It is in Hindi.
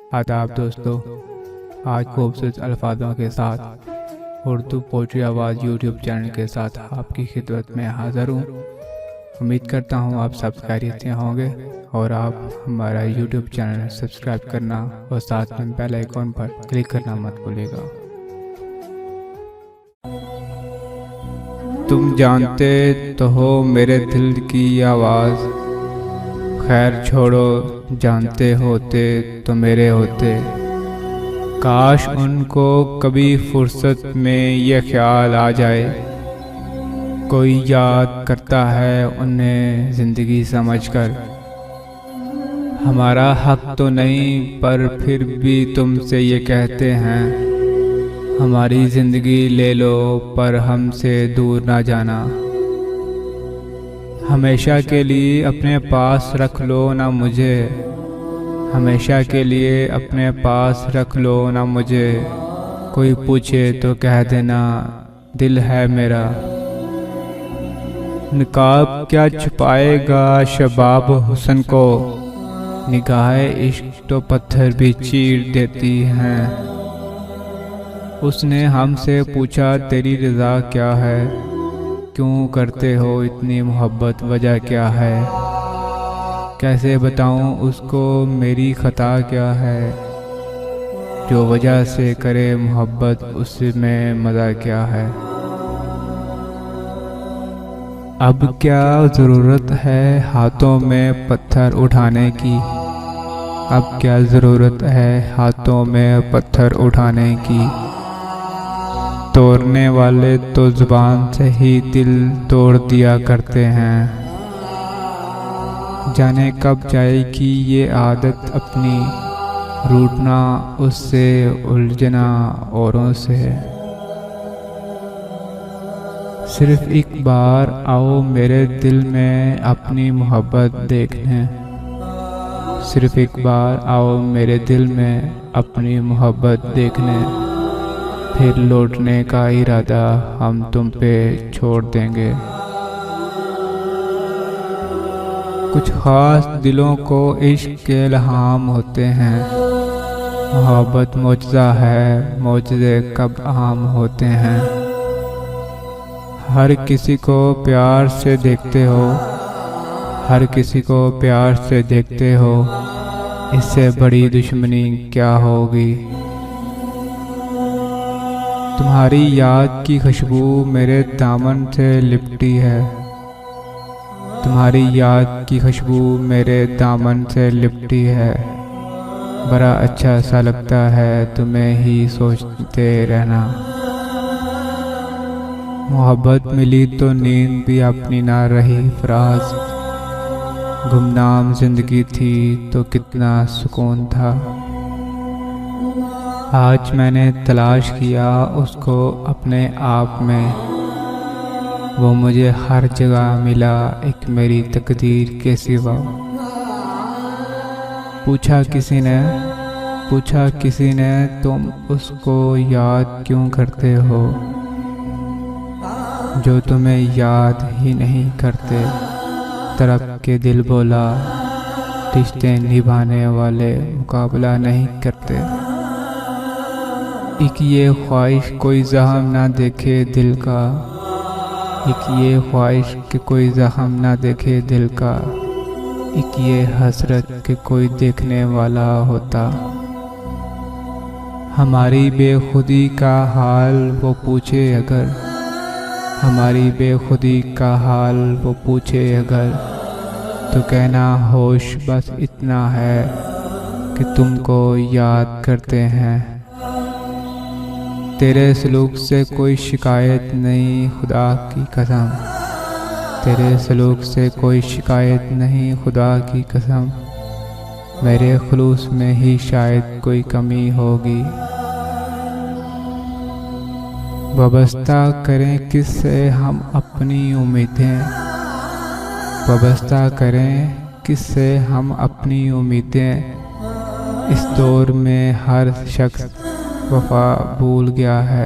आदाब दोस्तों, आज खूबसूरत अल्फाजों के साथ उर्दू पोइट्री आवाज़ यूट्यूब चैनल के साथ आपकी खिदमत में हाज़िर हूँ। उम्मीद करता हूँ आप सब खैरियत से होंगे और आप हमारा यूट्यूब चैनल सब्सक्राइब करना और साथ में बेल आइकॉन पर क्लिक करना मत भूलिएगा। तुम जानते तो हो मेरे दिल की आवाज़, खैर छोड़ो जानते होते तो मेरे होते। काश उनको कभी फुर्सत में ये ख्याल आ जाए, कोई याद करता है उन्हें ज़िंदगी समझकर। हमारा हक तो नहीं पर फिर भी तुमसे ये कहते हैं, हमारी ज़िंदगी ले लो पर हमसे दूर ना जाना। हमेशा के लिए अपने पास रख लो ना मुझे, हमेशा के लिए अपने पास रख लो ना मुझे। कोई पूछे तो कह देना दिल है मेरा। निकाब क्या छुपाएगा शबाब हुस्न को, निगाहे इश्क तो पत्थर भी चीर देती हैं। उसने हमसे पूछा तेरी रज़ा क्या है, क्यों करते हो इतनी मोहब्बत, वजह क्या है। कैसे बताऊं उसको मेरी ख़ता क्या है, जो वजह से करे मोहब्बत उसमें मज़ा क्या है। अब क्या ज़रूरत है हाथों में पत्थर उठाने की, अब क्या ज़रूरत है हाथों में पत्थर उठाने की। तोड़ने वाले तो ज़ुबान से ही दिल तोड़ दिया करते हैं। जाने कब जाएगी ये आदत अपनी, रूठना उससे उलझना औरों से। सिर्फ एक बार आओ मेरे दिल में अपनी मोहब्बत देखने, सिर्फ एक बार आओ मेरे दिल में अपनी मोहब्बत देखने। फिर लौटने का इरादा हम तुम पे छोड़ देंगे। कुछ ख़ास दिलों को इश्क के इल्हाम होते हैं, मोहब्बत मौजज़ा है, मौजज़े कब आम होते हैं। हर किसी को प्यार से देखते हो, हर किसी को प्यार से देखते हो, इससे बड़ी दुश्मनी क्या होगी। तुम्हारी याद की खुशबू मेरे दामन से लिपटी है, तुम्हारी याद की खुशबू मेरे दामन से लिपटी है। बड़ा अच्छा सा लगता है तुम्हें ही सोचते रहना। मोहब्बत मिली तो नींद भी अपनी ना रही फराज, गुमनाम जिंदगी थी तो कितना सुकून था। आज मैंने तलाश किया उसको अपने आप में, वो मुझे हर जगह मिला एक मेरी तकदीर के सिवा। पूछा किसी ने तुम उसको याद क्यों करते हो, जो तुम्हें याद ही नहीं करते। तड़प के दिल बोला रिश्ते निभाने वाले मुकाबला नहीं करते। एक ये ख्वाहिश कोई ज़ख्म ना देखे दिल का, एक ये ख्वाहिश कि कोई ज़ख्म ना देखे दिल का। एक ये हसरत कि कोई देखने वाला होता। हमारी बेखुदी का हाल वो पूछे अगर, हमारी बेखुदी का हाल वो पूछे अगर, तो कहना होश बस इतना है कि तुमको याद करते हैं। तेरे सलूक से कोई शिकायत नहीं खुदा की कसम, तेरे सलूक से कोई शिकायत नहीं खुदा की कसम। मेरे खुलूस में ही शायद कोई कमी होगी। वाबस्ता करें किससे हम अपनी उम्मीदें, वाबस्ता करें किससे हम अपनी उम्मीदें। इस दौर में हर शख्स वफा भूल गया है।